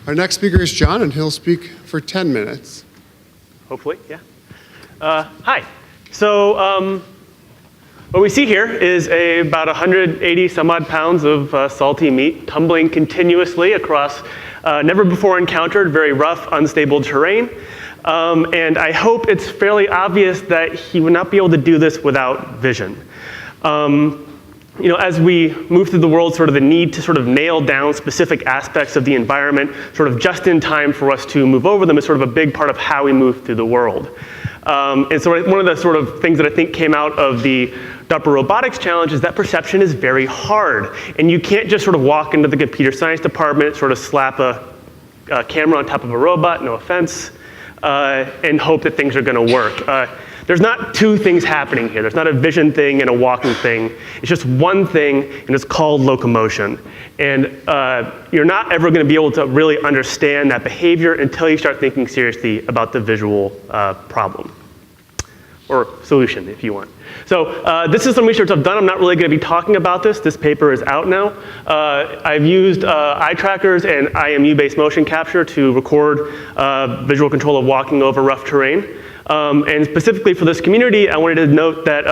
Our next speaker is John, and he'll speak for 10 minutes. Hopefully, yeah. Hi. So what we see here is about 180 some odd pounds of salty meat tumbling continuously across never before encountered, very rough, unstable terrain. And I hope it's fairly obvious that he would not be able to do this without vision. As we move through the world, sort of the need to sort of nail down specific aspects of the environment, sort of just in time for us to move over them, is sort of a big part of how we move through the world. And so one of the sort of things that I think came out of the DARPA Robotics Challenge is that perception is very hard. And you can't just sort of walk into the computer science department, sort of slap a camera on top of a robot, no offense, and hope that things are going to work. There's not two things happening here. There's not a vision thing and a walking thing. It's just one thing, and it's called locomotion. And you're not ever going to be able to really understand that behavior until you start thinking seriously about the visual problem, or solution, if you want. So this is some research I've done. I'm not really going to be talking about this. This paper is out now. I've used eye trackers and IMU-based motion capture to record visual control of walking over rough terrain. And specifically for this community, I wanted to note that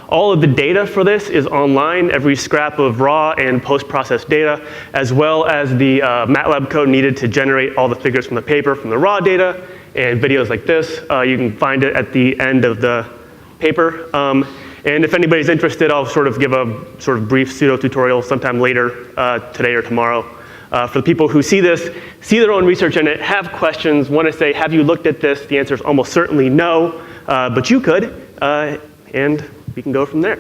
all of the data for this is online, every scrap of raw and post-processed data, as well as the MATLAB code needed to generate all the figures from the paper from the raw data, and videos like this. You can find it at the end of the paper. And if anybody's interested, I'll sort of give a sort of brief pseudo tutorial sometime later, today or tomorrow. For the people who see this, see their own research in it, have questions, want to say, have you looked at this? The answer is almost certainly no, but you could, and we can go from there.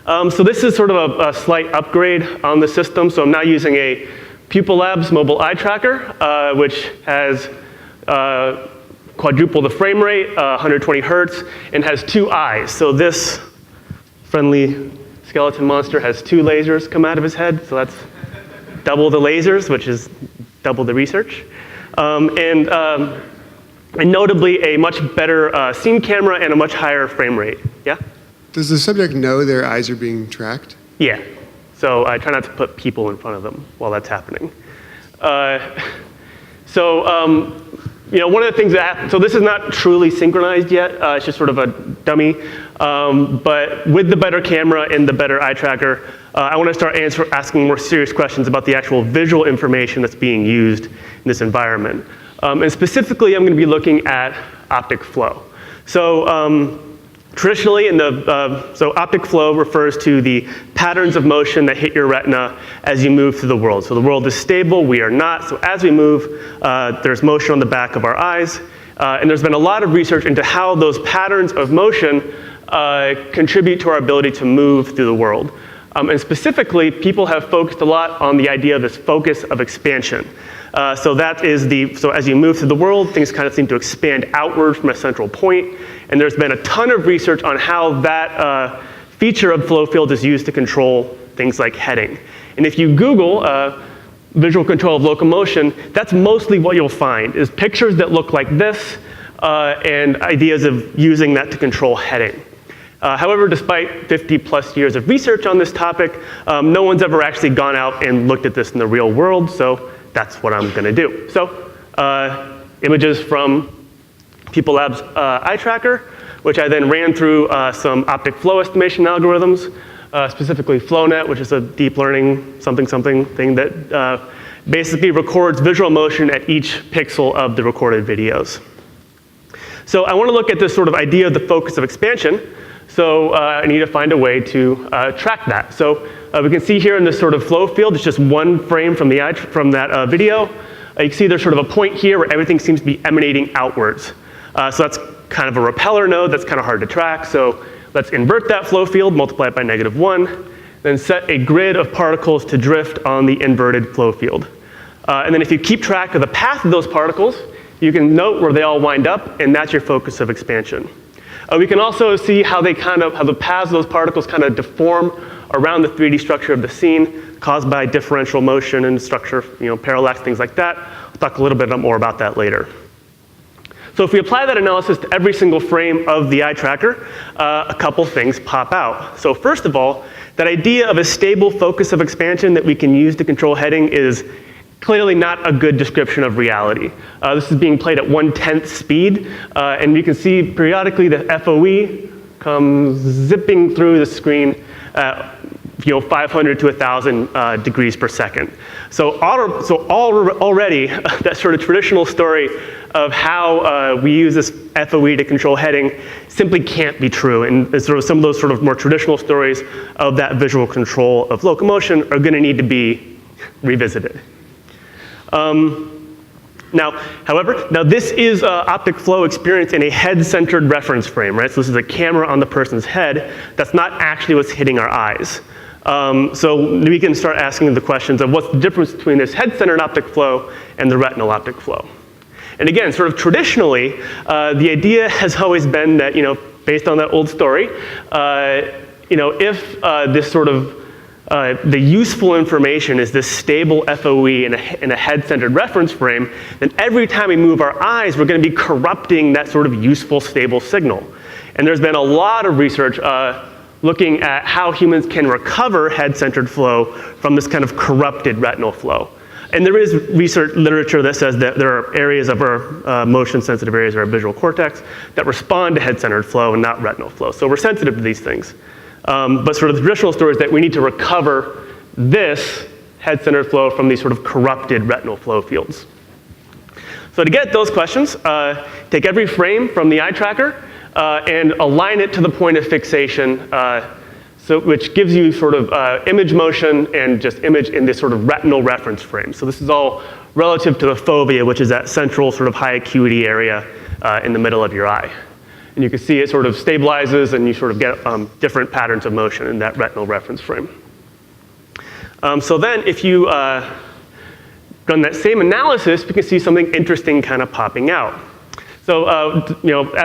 So this is sort of a slight upgrade on the system. So I'm now using a Pupil Labs mobile eye tracker, which has quadruple the frame rate, 120 hertz, and has two eyes. So this friendly skeleton monster has two lasers come out of his head, so that's double the lasers, which is double the research. And notably, a much better scene camera and a much higher frame rate. Yeah? Does the subject know their eyes are being tracked? Yeah. So I try not to put people in front of them while that's happening. One of the things that happened, so this is not truly synchronized yet. It's just sort of a dummy. But with the better camera and the better eye tracker, I want to start asking more serious questions about the actual visual information that's being used in this environment. And specifically, I'm going to be looking at optic flow. So traditionally, so optic flow refers to the patterns of motion that hit your retina as you move through the world. So the world is stable, we are not. So as we move, there's motion on the back of our eyes. And there's been a lot of research into how those patterns of motion contribute to our ability to move through the world. And specifically, people have focused a lot on the idea of this focus of expansion. So as you move through the world, things kind of seem to expand outward from a central point. And there's been a ton of research on how that feature of flow field is used to control things like heading. And if you Google visual control of locomotion, that's mostly what you'll find, is pictures that look like this and ideas of using that to control heading. However, despite 50 plus years of research on this topic, no one's ever actually gone out and looked at this in the real world, so that's what I'm going to do. So images from Pupil Labs eye tracker, which I then ran through some optic flow estimation algorithms, specifically FlowNet, which is a deep learning something thing that basically records visual motion at each pixel of the recorded videos. So I want to look at this sort of idea of the focus of expansion. So I need to find a way to track that. So we can see here in this sort of flow field, it's just one frame from that video. You can see there's sort of a point here where everything seems to be emanating outwards. So that's kind of a repeller node that's kind of hard to track. So let's invert that flow field, multiply it by -1, then set a grid of particles to drift on the inverted flow field. And then if you keep track of the path of those particles, you can note where they all wind up, and that's your focus of expansion. We can also see how the paths of those particles kind of deform around the 3D structure of the scene, caused by differential motion and structure, parallax, things like that. I'll talk a little bit more about that later. So if we apply that analysis to every single frame of the eye tracker, a couple things pop out. So first of all, that idea of a stable focus of expansion that we can use to control heading is clearly not a good description of reality. This is being played at 1/10 speed, and you can see periodically the FOE comes zipping through the screen at 500 to 1,000 degrees per second. So already that sort of traditional story of how we use this FOE to control heading simply can't be true. And sort of some of those sort of more traditional stories of that visual control of locomotion are going to need to be revisited. Now this is optic flow experience in a head-centered reference frame, right? So this is a camera on the person's head. That's not actually what's hitting our eyes. So we can start asking the questions of what's the difference between this head-centered optic flow and the retinal optic flow. And again, sort of traditionally, the idea has always been that, based on that old story, if this sort of the useful information is this stable FOE in a head-centered reference frame, then every time we move our eyes, we're going to be corrupting that sort of useful, stable signal. And there's been a lot of research looking at how humans can recover head-centered flow from this kind of corrupted retinal flow. And there is research literature that says that there are areas of our motion-sensitive areas of our visual cortex that respond to head-centered flow and not retinal flow. So we're sensitive to these things. But sort of the traditional story is that we need to recover this head-centered flow from these sort of corrupted retinal flow fields. So to get those questions, take every frame from the eye tracker and align it to the point of fixation, which gives you sort of image motion and just image in this sort of retinal reference frame. So this is all relative to the fovea, which is that central sort of high acuity area in the middle of your eye. And you can see it sort of stabilizes and you sort of get different patterns of motion in that retinal reference frame. So then if you run that same analysis, we can see something interesting kind of popping out. So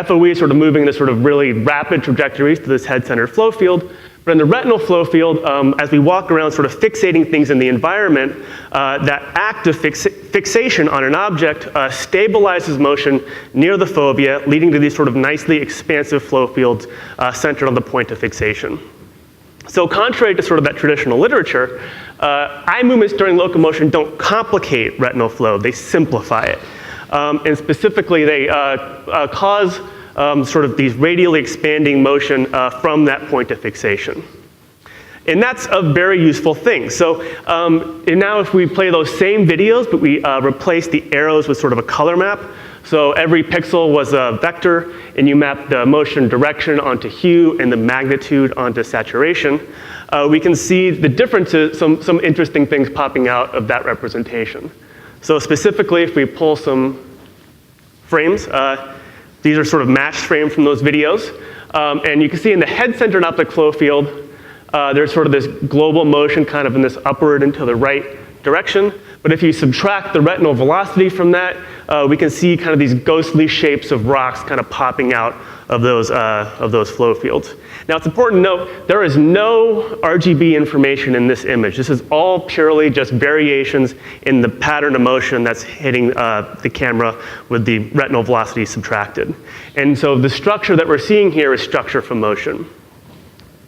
FOE is sort of moving in this sort of really rapid trajectories to this head-centered flow field. But in the retinal flow field, as we walk around sort of fixating things in the environment, that act of fixation on an object stabilizes motion near the fovea, leading to these sort of nicely expansive flow fields centered on the point of fixation. So contrary to sort of that traditional literature, eye movements during locomotion don't complicate retinal flow, they simplify it. And specifically, they cause sort of these radially expanding motion from that point of fixation. And that's a very useful thing. So and now if we play those same videos, but we replace the arrows with sort of a color map. So every pixel was a vector, and you map the motion direction onto hue and the magnitude onto saturation. We can see the differences, some interesting things popping out of that representation. So specifically, if we pull some frames, these are sort of matched frames from those videos. And you can see in the head-centered optic flow field, there's sort of this global motion kind of in this upward and to the right direction. But if you subtract the retinal velocity from that, we can see kind of these ghostly shapes of rocks kind of popping out of those flow fields. Now it's important to note, there is no RGB information in this image. This is all purely just variations in the pattern of motion that's hitting the camera with the retinal velocity subtracted. And so the structure that we're seeing here is structure from motion.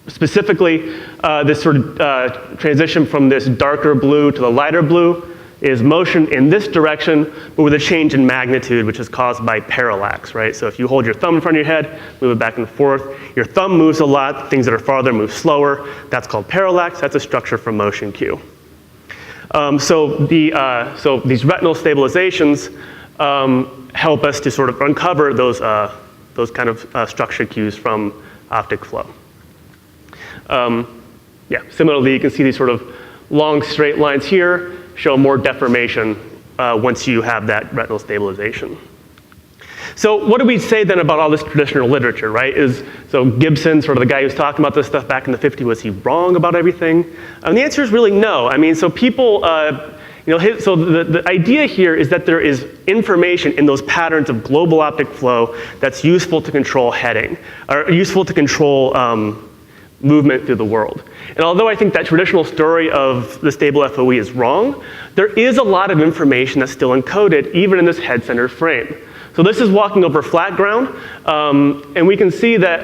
Specifically, this sort of transition from this darker blue to the lighter blue is motion in this direction, but with a change in magnitude, which is caused by parallax, right? So if you hold your thumb in front of your head, move it back and forth, your thumb moves a lot, things that are farther move slower. That's called parallax. That's a structure from motion cue. So these retinal stabilizations help us to sort of uncover those kind of structure cues from optic flow. Similarly, you can see these sort of long straight lines here show more deformation once you have that retinal stabilization. So what do we say then about all this traditional literature, right? So Gibson, sort of the guy who was talking about this stuff back in the 50s, was he wrong about everything? And the answer is really no. I mean, so people, so the idea here is that there is information in those patterns of global optic flow that's useful to control heading, or useful to control movement through the world. And although I think that traditional story of the stable FOE is wrong, there is a lot of information that's still encoded even in this head-centered frame. So this is walking over flat ground, and we can see that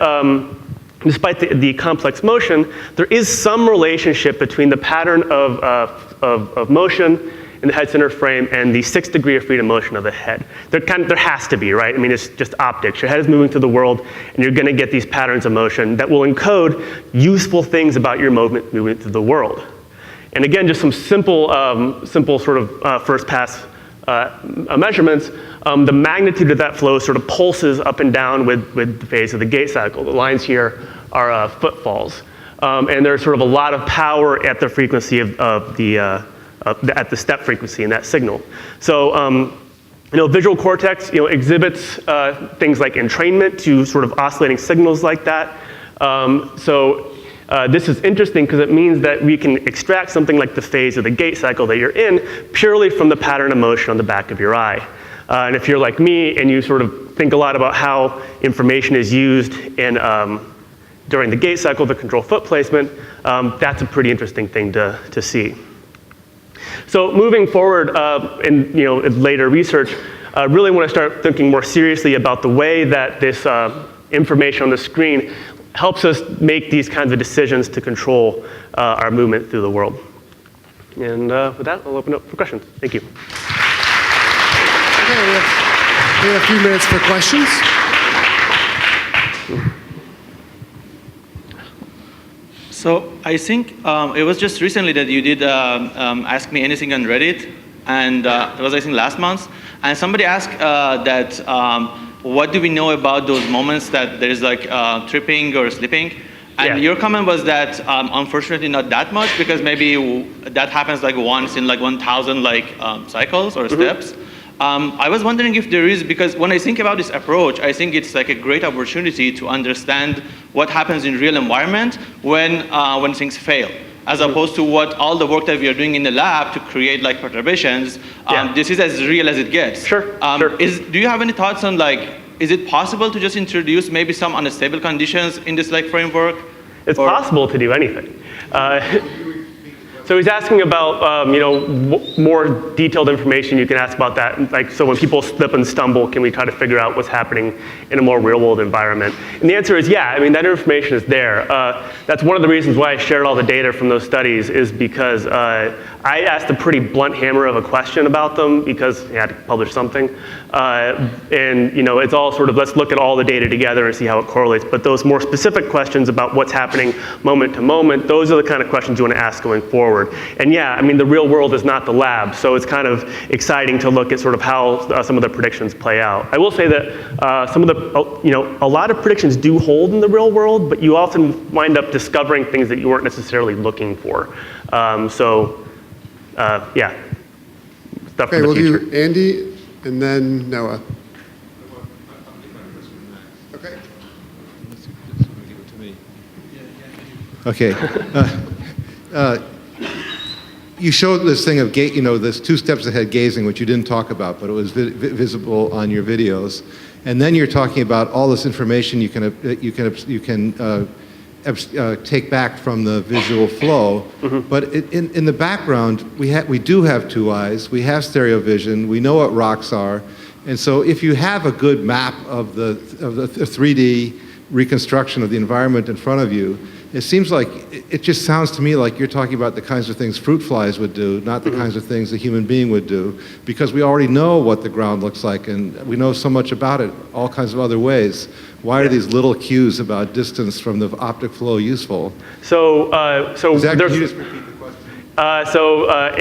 despite the complex motion, there is some relationship between the pattern of motion in the head center frame and the 6th degree of freedom motion of the head. There has to be, right? I mean, it's just optics. Your head is moving through the world, and you're going to get these patterns of motion that will encode useful things about your movement through the world. And again, just some simple sort of first pass measurements. The magnitude of that flow sort of pulses up and down with the phase of the gait cycle. The lines here are footfalls. And there's sort of a lot of power at the frequency at the step frequency in that signal. So, visual cortex, exhibits things like entrainment to sort of oscillating signals like that. This is interesting because it means that we can extract something like the phase of the gait cycle that you're in purely from the pattern of motion on the back of your eye. And if you're like me and you sort of think a lot about how information is used during the gait cycle to control foot placement, that's a pretty interesting thing to see. So moving forward in later research, I really want to start thinking more seriously about the way that this information on the screen helps us make these kinds of decisions to control our movement through the world. And with that, I'll open up for questions. Thank you. Okay, we have a few minutes for questions. So I think it was just recently that you did Ask Me Anything on Reddit, and it was I think last month, and somebody asked what do we know about those moments that there's like tripping or slipping? And your comment was that unfortunately not that much, because maybe that happens like once in like 1,000 cycles or steps. I was wondering if there is, because when I think about this approach, I think it's like a great opportunity to understand what happens in real environment when things fail, as opposed to what all the work that we are doing in the lab to create like perturbations. This is as real as it gets. Sure. Do you have any thoughts on is it possible to just introduce maybe some unstable conditions in this framework? It's possible to do anything. So he's asking about more detailed information you can ask about that. So when people slip and stumble, can we try to figure out what's happening in a more real world environment? And the answer is yeah. I mean, that information is there. That's one of the reasons why I shared all the data from those studies, is because I asked a pretty blunt hammer of a question about them because I had to publish something. And it's all sort of, let's look at all the data together and see how it correlates. But those more specific questions about what's happening moment to moment, those are the kind of questions you want to ask going forward. And yeah, I mean, the real world is not the lab, so it's kind of exciting to look at sort of how some of the predictions play out. I will say that a lot of predictions do hold in the real world, but you often wind up discovering things that you weren't necessarily looking for. Yeah, stuff Okay, from the we'll future. do Andy and then Noah. Okay. Okay. You showed this thing of this 2 steps ahead gazing, which you didn't talk about, but it was visible on your videos. And then you're talking about all this information you can take back from the visual flow. Mm-hmm. But in the background, we do have 2 eyes. We have stereo vision. We know what rocks are. And so if you have a good map of the 3D reconstruction of the environment in front of you, it seems like, it just sounds to me like you're talking about the kinds of things fruit flies would do, not the kinds of things a human being would do, because we already know what the ground looks like, and we know so much about it, all kinds of other ways. Why are these little cues about distance from the optic flow useful? So Zach, there's, can you just repeat the question?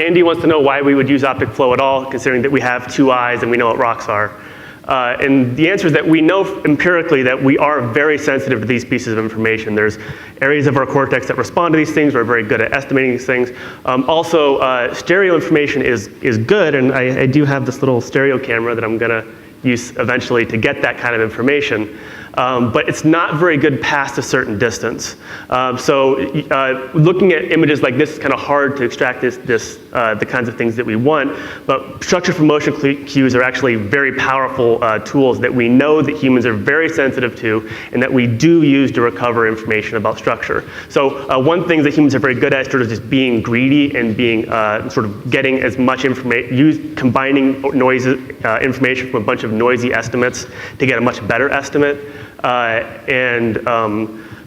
Andy wants to know why we would use optic flow at all, considering that we have 2 eyes and we know what rocks are. And the answer is that we know empirically that we are very sensitive to these pieces of information. There's areas of our cortex that respond to these things. We're very good at estimating these things. Also, stereo information is good, and I do have this little stereo camera that I'm going to use eventually to get that kind of information. But it's not very good past a certain distance. Looking at images like this is kind of hard to extract the kinds of things that we want, but structure from motion cues are actually very powerful tools that we know that humans are very sensitive to and that we do use to recover information about structure. So one thing that humans are very good at is sort of just being greedy and being sort of getting as much information, combining information from a bunch of noisy estimates to get a much better estimate.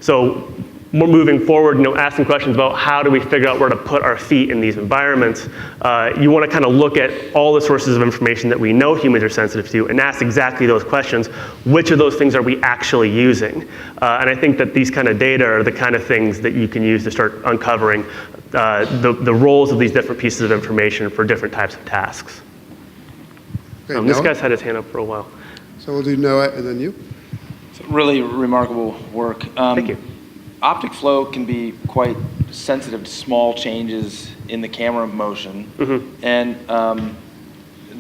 So moving forward, asking questions about how do we figure out where to put our feet in these environments, you want to kind of look at all the sources of information that we know humans are sensitive to and ask exactly those questions. Which of those things are we actually using? And I think that these kind of data are the kind of things that you can use to start uncovering the roles of these different pieces of information for different types of tasks. Okay, This Noah? guy's had his hand up for a while. So we'll do Noah and then you. Really remarkable work. Thank you. Optic flow can be quite sensitive to small changes in the camera motion, and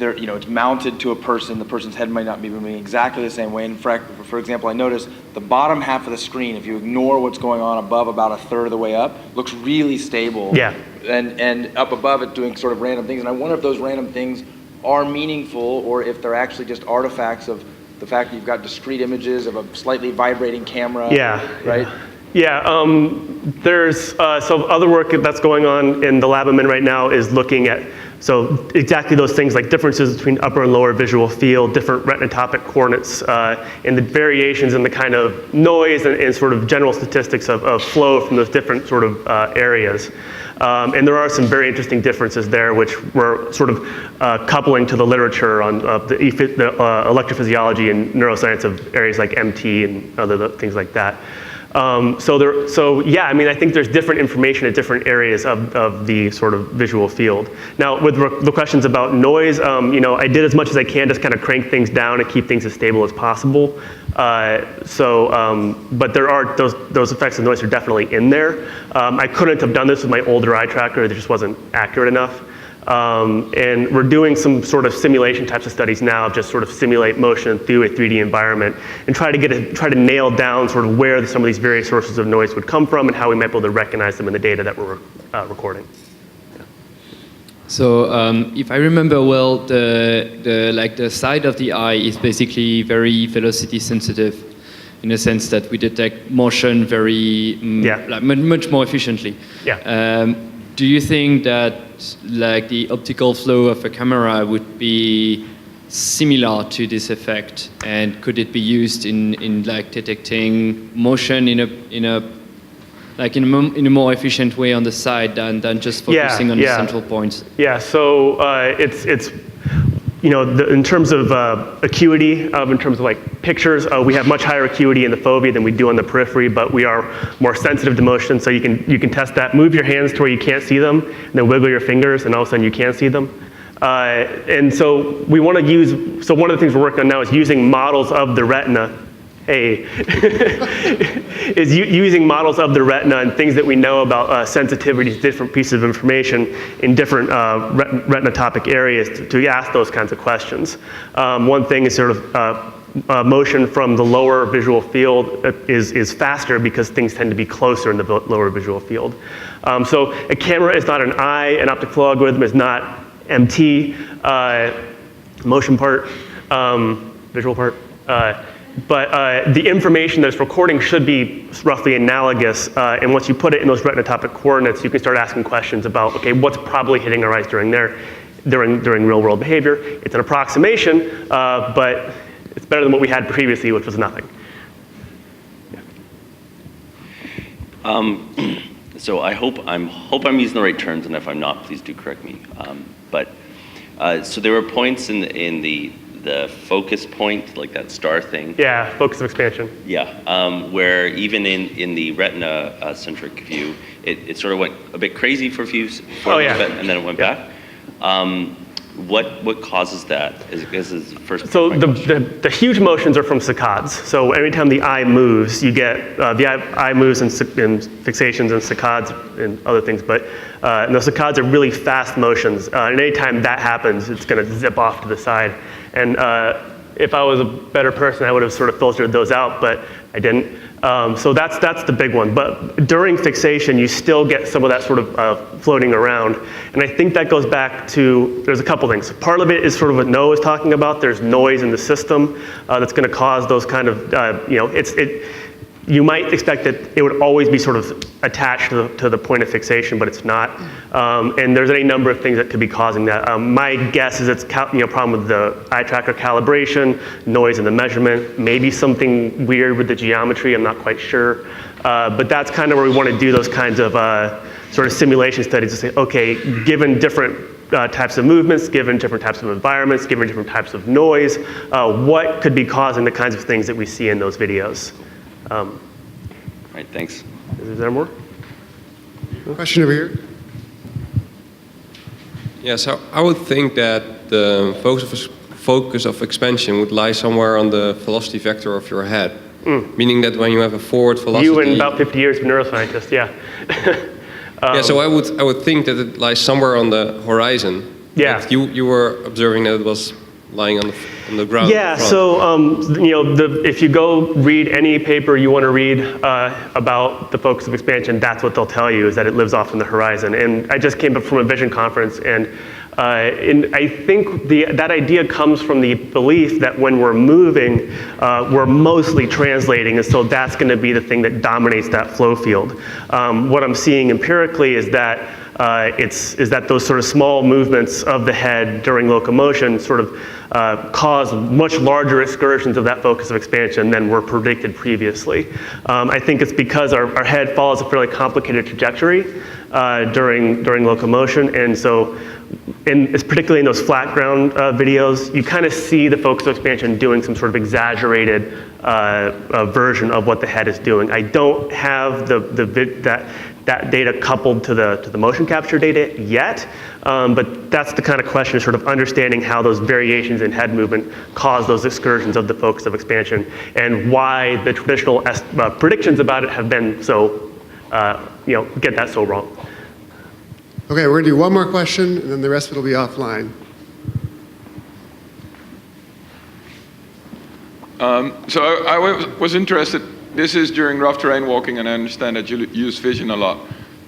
it's mounted to a person. The person's head might not be moving exactly the same way. In fact, for example, I noticed the bottom half of the screen, if you ignore what's going on above about a third of the way up, looks really stable. Yeah. And up above it doing sort of random things. And I wonder if those random things are meaningful or if they're actually just artifacts of the fact that you've got discrete images of a slightly vibrating camera. Yeah. Right? Yeah, there's so other work that's going on in the lab I'm in right now is looking at exactly those things like differences between upper and lower visual field, different retinotopic coordinates, and the variations in the kind of noise and sort of general statistics of flow from those different sort of areas. And there are some very interesting differences there, which we're sort of coupling to the literature on the electrophysiology and neuroscience of areas like MT and other things like that. Yeah, I mean, I think there's different information at different areas of the sort of visual field. Now, with the questions about noise, I did as much as I can to kind of crank things down and keep things as stable as possible. But there are those effects of noise are definitely in there. I couldn't have done this with my older eye tracker; it just wasn't accurate enough. And we're doing some sort of simulation types of studies now, just sort of simulate motion through a 3D environment and try to nail down sort of where some of these various sources of noise would come from and how we might be able to recognize them in the data that we're recording. So if I remember well, the side of the eye is basically very velocity sensitive, in a sense that we detect motion very much more efficiently. Yeah. Do you think that like the optical flow of a camera would be similar to this effect, and could it be used in like detecting motion in a more efficient way on the side than just focusing on the central points? Yeah. So it's in terms of acuity, in terms of like pictures, we have much higher acuity in the fovea than we do on the periphery, but we are more sensitive to motion, so you can test that. Move your hands to where you can't see them, and then wiggle your fingers, and all of a sudden you can see them. And so we want to use, so one of the things we're working on now is using models of the retina. Is using models of the retina and things that we know about sensitivities, different pieces of information in different retinotopic areas to ask those kinds of questions. One thing is sort of motion from the lower visual field is faster because things tend to be closer in the lower visual field. So a camera is not an eye, an optic flow algorithm is not MT, motion part, visual part. But the information that's recording should be roughly analogous, and once you put it in those retinotopic coordinates, you can start asking questions about, okay, what's probably hitting our eyes during real world behavior. It's an approximation, but it's better than what we had previously, which was nothing. Yeah. So I hope I'm using the right terms, and if I'm not, please do correct me. So there were points in the focus point, like that star thing. Yeah, focus of expansion. Yeah, where even in the retina-centric view, it sort of went a bit crazy for a few, and then it went back. What causes that? Is the first. So the huge motions are from saccades. So every time the eye moves, you get the eye moves in fixations and saccades and other things. But and those saccades are really fast motions. And anytime that happens, it's going to zip off to the side. And if I was a better person, I would have sort of filtered those out, but I didn't. So that's the big one. But during fixation, you still get some of that sort of floating around. And I think that goes back to, there's a couple things. Part of it is sort of what Noah was talking about. There's noise in the system that's going to cause those kind of, you might expect that it would always be sort of attached to the point of fixation, but it's not. And there's any number of things that could be causing that. My guess is it's problem with the eye tracker calibration, noise in the measurement, maybe something weird with the geometry, I'm not quite sure. But that's kind of where we want to do those kinds of sort of simulation studies to say, okay, given different types of movements, given different types of environments, given different types of noise, what could be causing the kinds of things that we see in those videos? All right, thanks. Is there more? Question over here. Yeah, so I would think that the focus of expansion would lie somewhere on the velocity vector of your head. Meaning that when you have a forward velocity... You in about 50 years of neuroscientist, yeah. yeah, so I would think that it lies somewhere on the horizon. Yeah. That you were observing that it was lying on the ground. Yeah, so if you go read any paper you want to read about the focus of expansion, that's what they'll tell you, is that it lives off on the horizon. And I just came up from a vision conference, and I think that idea comes from the belief that when we're moving, we're mostly translating, and so that's going to be the thing that dominates that flow field. What I'm seeing empirically is that those sort of small movements of the head during locomotion sort of cause much larger excursions of that focus of expansion than were predicted previously. I think it's because our head follows a fairly complicated trajectory during locomotion, and so it's particularly in those flat ground videos, you kind of see the focus of expansion doing some sort of exaggerated version of what the head is doing. I don't have that data coupled to the motion capture data yet, but that's the kind of question, sort of understanding how those variations in head movement cause those excursions of the focus of expansion, and why the traditional predictions about it have been so, get that so wrong. Okay, we're going to do one more question, and then the rest of it will be offline. So I was interested, this is during rough terrain walking, and I understand that you use vision a lot.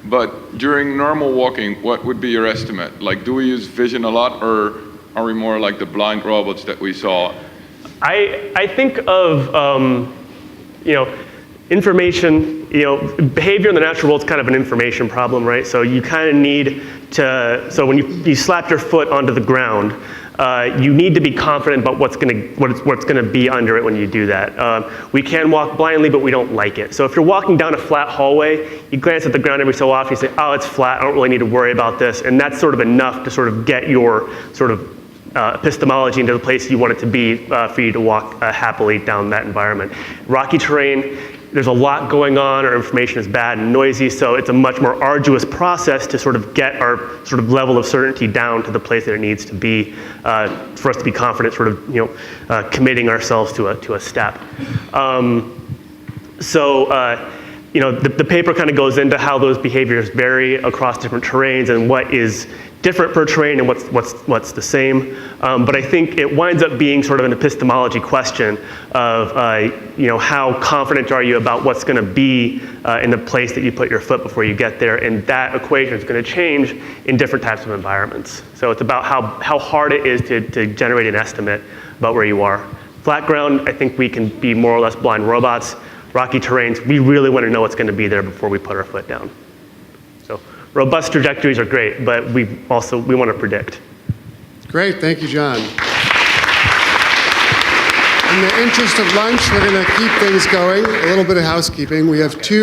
But during normal walking, what would be your estimate? Like, do we use vision a lot, or are we more like the blind robots that we saw? I think of, information, behavior in the natural world is kind of an information problem, right? So you kind of need to, so when you slap your foot onto the ground, you need to be confident about what's going to be under it when you do that. We can walk blindly, but we don't like it. So if you're walking down a flat hallway, you glance at the ground every so often, you say, oh, it's flat, I don't really need to worry about this. And that's sort of enough to sort of get your sort of epistemology into the place you want it to be for you to walk happily down that environment. Rocky terrain, there's a lot going on, our information is bad and noisy, so it's a much more arduous process to sort of get our sort of level of certainty down to the place that it needs to be for us to be confident, sort of committing ourselves to a step. The paper kind of goes into how those behaviors vary across different terrains and what is different per terrain and what's the same. But I think it winds up being sort of an epistemology question of how confident are you about what's going to be in the place that you put your foot before you get there, and that equation is going to change in different types of environments. So it's about how hard it is to generate an estimate about where you are. Flat ground, I think we can be more or less blind robots. Rocky terrains, we really want to know what's going to be there before we put our foot down. So robust trajectories are great, but we want to predict. Great, thank you, John. In the interest of lunch, we're going to keep things going. A little bit of housekeeping. We have two